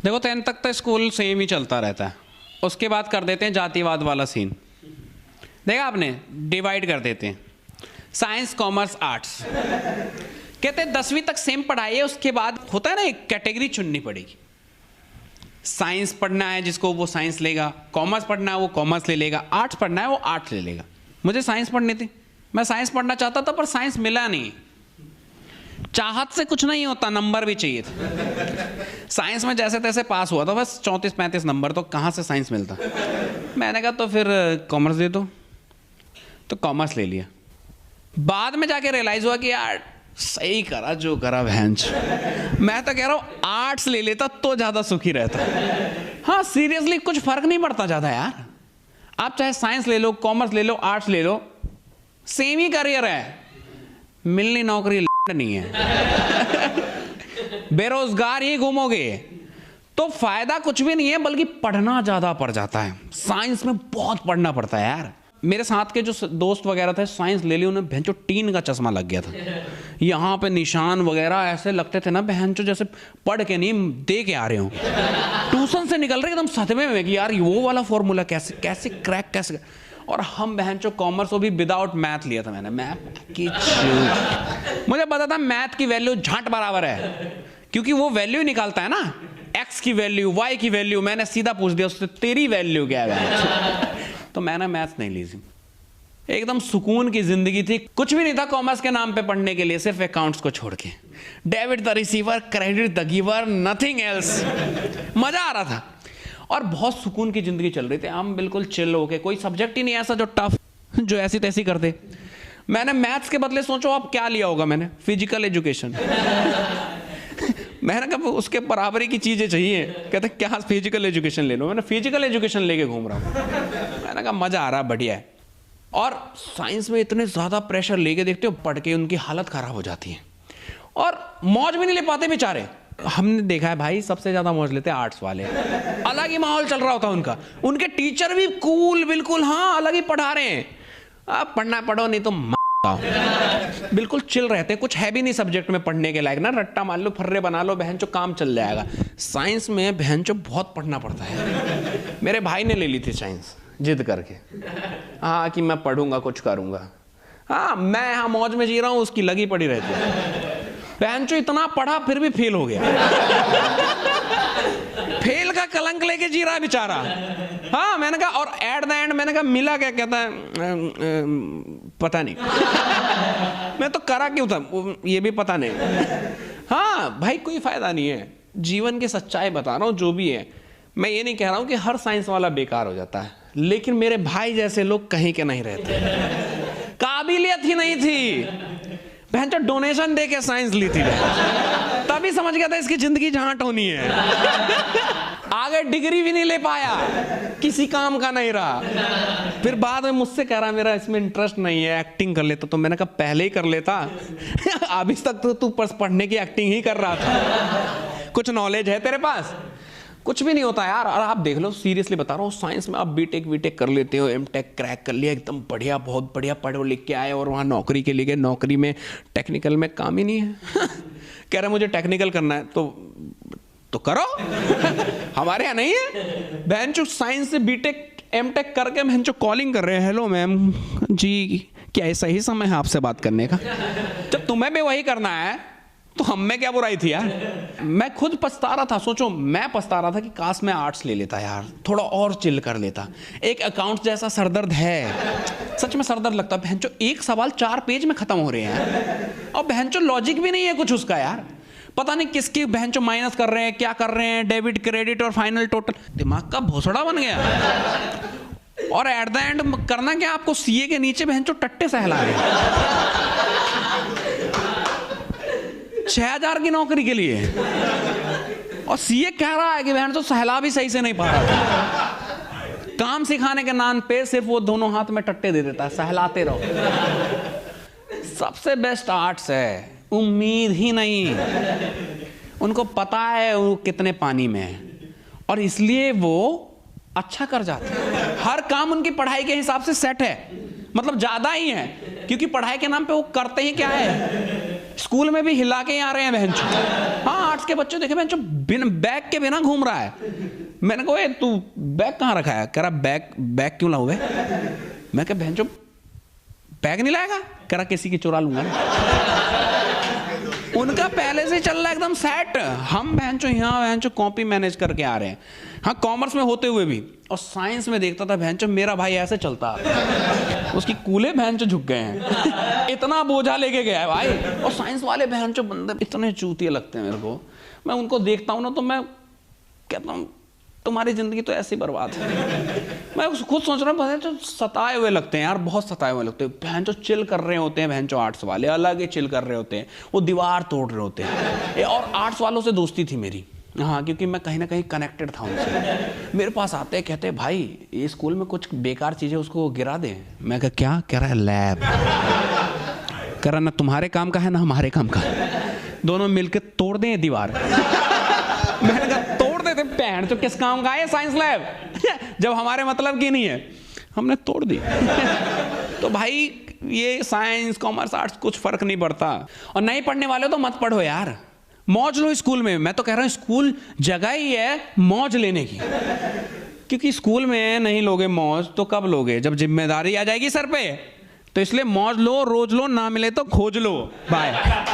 देखो 10th तक तो स्कूल सेम ही चलता रहता है, उसके बाद कर देते हैं जातिवाद वाला सीन। देखा आपने, डिवाइड कर देते हैं साइंस कॉमर्स आर्ट्स। कहते हैं 10वीं तक सेम पढ़ाई है, उसके बाद होता है ना एक कैटेगरी चुननी पड़ेगी। साइंस पढ़ना है जिसको वो साइंस लेगा, कॉमर्स पढ़ना है वो कॉमर्स ले लेगा, आर्ट्स पढ़ना है वो आर्ट्स ले लेगा। मुझे साइंस पढ़नी थी, मैं साइंस पढ़ना चाहता था पर साइंस मिला नहीं। चाहत से कुछ नहीं होता, नंबर भी चाहिए था। साइंस में जैसे तैसे पास हुआ था, बस 34-35 नंबर, तो कहाँ से साइंस मिलता। मैंने कहा तो फिर कॉमर्स दे दो, तो कॉमर्स ले लिया। बाद में जाके रियलाइज हुआ कि यार सही करा जो करा भैंस। मैं तो कह रहा हूँ आर्ट्स ले लेता तो ज़्यादा सुखी रहता। हाँ सीरियसली कुछ फर्क नहीं पड़ता ज़्यादा यार। आप चाहे साइंस ले लो, कॉमर्स ले लो, आर्ट्स ले लो, सेम ही करियर है, मिलनी नौकरी नहीं है। बेरोजगार ही घूमोगे, तो फायदा कुछ भी नहीं है, बल्कि पढ़ना ज्यादा पड़ जाता है। साइंस में बहुत पढ़ना पड़ता है यार। मेरे साथ के जो दोस्त वगैरह थे साइंस ले ली, उन्हें भैंचो टीन का चश्मा लग गया था, यहाँ पे निशान वगैरह ऐसे लगते थे ना भैंचो जैसे पढ़ के नहीं दे के आ रहे हो। ट्यूशन से निकल रहे एकदम सदमे में कि यार वो वाला फॉर्मूला कैसे कैसे क्रैक कैसे। और हम बहनचो कॉमर्स, वो भी विदाउट मैथ लिया था मैंने। मैथ की मुझे पता था मैथ की वैल्यू झांट बराबर है, क्योंकि वो वैल्यू निकालता है ना, एक्स की वैल्यू, वाई की वैल्यू। मैंने सीधा पूछ दिया उससे तेरी वैल्यू क्या है। तो मैंने मैथ नहीं ली थी। एकदम सुकून की जिंदगी थी, कुछ भी नहीं था कॉमर्स के नाम पे पढ़ने के लिए, सिर्फ अकाउंट्स को छोड़ के। Debit the receiver, credit the giver, nothing else. मजा आ रहा था और बहुत सुकून की जिंदगी चल रही थी। हम बिल्कुल चिल हो के, कोई सब्जेक्ट ही नहीं ऐसा जो टफ, जो ऐसी तैसी कर दे। मैंने मैथ्स के बदले सोचो अब क्या लिया होगा मैंने, फिजिकल एजुकेशन। मैंने कहा उसके बराबरी की चीजें चाहिए। कहते क्या फिजिकल एजुकेशन ले लो। मैंने फिजिकल एजुकेशन लेके घूम रहा हूँ। मैंने कहा मजा आ रहा है, बढ़िया है। और साइंस में इतने ज्यादा प्रेशर लेके देखते हो, पढ़ के उनकी हालत खराब हो जाती है और मौज भी नहीं ले पाते बेचारे। हमने देखा है भाई सबसे ज्यादा मौज लेते हैं आर्ट्स वाले। अलग ही माहौल चल रहा होता है उनका, उनके टीचर भी कूल बिल्कुल, हाँ अलग ही पढ़ा रहे हैं। आप पढ़ना पढ़ो नहीं तो बिल्कुल चिल रहते हैं। कुछ है भी नहीं सब्जेक्ट में पढ़ने के लायक ना, रट्टा मान लो, फर्रे बना लो, बहन चो काम चल जाएगा। साइंस में बहन चो बहुत पढ़ना पड़ता है। मेरे भाई ने ले ली थी साइंस जिद करके, हाँ कि मैं पढ़ूंगा कुछ करूंगा। हाँ मैं यहाँ मौज में जी रहा हूँ, उसकी लगी पड़ी रहती है। बहन चो इतना पढ़ा फिर भी फेल हो गया। फेल का कलंक लेके जी रहा है बेचारा। हाँ मैंने कहा, और एट द एंड मैंने कहा मिला क्या, कहता है पता नहीं। मैं तो करा क्यों था ये भी पता नहीं। हाँ भाई कोई फायदा नहीं है, जीवन की सच्चाई बता रहा हूँ जो भी है। मैं ये नहीं कह रहा हूँ कि हर साइंस वाला बेकार हो जाता है, लेकिन मेरे भाई जैसे लोग कहीं के नहीं रहते। काबिलियत ही नहीं थी, बहन तो डोनेशन दे के साइंस ली थी, तभी समझ गया था इसकी जिंदगी झांट होनी है। आगे डिग्री भी नहीं ले पाया, किसी काम का नहीं रहा। फिर बाद में मुझसे कह रहा मेरा इसमें इंटरेस्ट नहीं है, एक्टिंग कर लेता। तो मैंने कहा पहले ही कर लेता। अभी तक तो तू पढ़ने की एक्टिंग ही कर रहा था। कुछ नॉलेज है तेरे पास? कुछ भी नहीं होता यार। और आप देख लो, सीरियसली बता रहा हूँ, साइंस में आप बीटेक वीटेक कर लेते हो, एमटेक क्रैक कर लिया, एकदम बढ़िया, बहुत बढ़िया पढ़ लिख के आए और वहाँ नौकरी के लिए गए, नौकरी में टेक्निकल में काम ही नहीं है। कह रहे मुझे टेक्निकल करना है, तो करो। हमारे यहाँ नहीं है। बहन चो साइंस से बीटेक एमटेक करके बहन चो कॉलिंग कर रहे हैं, हेलो मैम जी क्या ऐसा ही समय है आपसे बात करने का? जब तुम्हें भी वही करना है तो हम में क्या बुराई थी यार। मैं खुद पछता रहा था, सोचो मैं पछता रहा था कि काश मैं आर्ट्स ले लेता यार, थोड़ा और चिल कर लेता। एक अकाउंट जैसा सरदर्द है, सच में सरदर्द लगता है। बहनचो एक सवाल 4 पेज में खत्म हो रहे हैं और बहनचो लॉजिक भी नहीं है कुछ उसका यार। पता नहीं किसकी बहनचो माइनस कर रहे हैं, क्या कर रहे हैं, डेबिट क्रेडिट और फाइनल टोटल, दिमाग का भोसड़ा बन गया। और एट द एंड करना क्या, आपको सीए के नीचे बहनचो टट्टे सहला रहे 6000 की नौकरी के लिए। और सीए कह रहा है कि बहन तो सहला भी सही से नहीं पा रहा। काम सिखाने के नाम पे सिर्फ वो दोनों हाथ में टट्टे दे देता है, सहलाते रहो। सबसे बेस्ट आर्ट्स है, उम्मीद ही नहीं। उनको पता है वो कितने पानी में है और इसलिए वो अच्छा कर जाते हैं। हर काम उनकी पढ़ाई के हिसाब से सेट है, मतलब ज्यादा ही है, क्योंकि पढ़ाई के नाम पे वो करते ही क्या है, स्कूल में भी हिला के ही आ रहे हैं बहन। हाँ आर्ट्स के बच्चे देखे जो बिना बैग के बिना घूम रहा है। मैंने कहा तू बैग कहाँ रखा है? कह रहा बैग क्यों लाऊं? मैं कहा बहन जो बैग नहीं लाएगा? कह रहा किसी की चुरा लूंगा। उनका पहले से चल रहा है एकदम सेट। हम बहन चो यहाँ बहन चो कॉपी मैनेज करके आ रहे हैं। हाँ, कॉमर्स में होते हुए भी। और साइंस में देखता था बहन चो मेरा भाई ऐसे चलता, उसकी कूले बहन चो झुक गए हैं। इतना बोझा लेके गया है भाई। और साइंस वाले बहन चो बंदे इतने चूतिए लगते हैं मेरे को। मैं उनको देखता हूँ ना तो मैं कहता हूँ तुम्हारी जिंदगी तो ऐसी बर्बाद है। मैं खुद सोच रहा हूँ जो सताए हुए लगते हैं यार, बहुत सताए हुए लगते हैं। बहन जो चिल कर रहे होते हैं, बहन जो आर्ट्स वाले अलग ही चिल कर रहे होते हैं, वो दीवार तोड़ रहे होते हैं। और आर्ट्स वालों से दोस्ती थी मेरी, हाँ, क्योंकि मैं कहीं ना कहीं कनेक्टेड था उनसे। मेरे पास आते हैं, कहते भाई ये स्कूल में कुछ बेकार चीजें उसको गिरा दें। मैं कहा क्या? कह रहा है लैब। कह रहा ना तुम्हारे काम का है ना हमारे काम का है, दोनों मिलकर तोड़ दें दीवार। मैंने कहा तोड़ देते बहन तो किस काम का है साइंस लैब, जब हमारे मतलब की नहीं है। हमने तोड़ दी। तो भाई ये साइंस कॉमर्स आर्ट्स कुछ फर्क नहीं पड़ता। और नहीं पढ़ने वाले तो मत पढ़ो यार, मौज लो स्कूल में। मैं तो कह रहा हूँ स्कूल जगह ही है मौज लेने की, क्योंकि स्कूल में नहीं लोगे मौज तो कब लोगे? जब जिम्मेदारी आ जाएगी सर पे। तो इसलिए मौज लो, रोज लो, ना मिले तो खोज लो। बाय।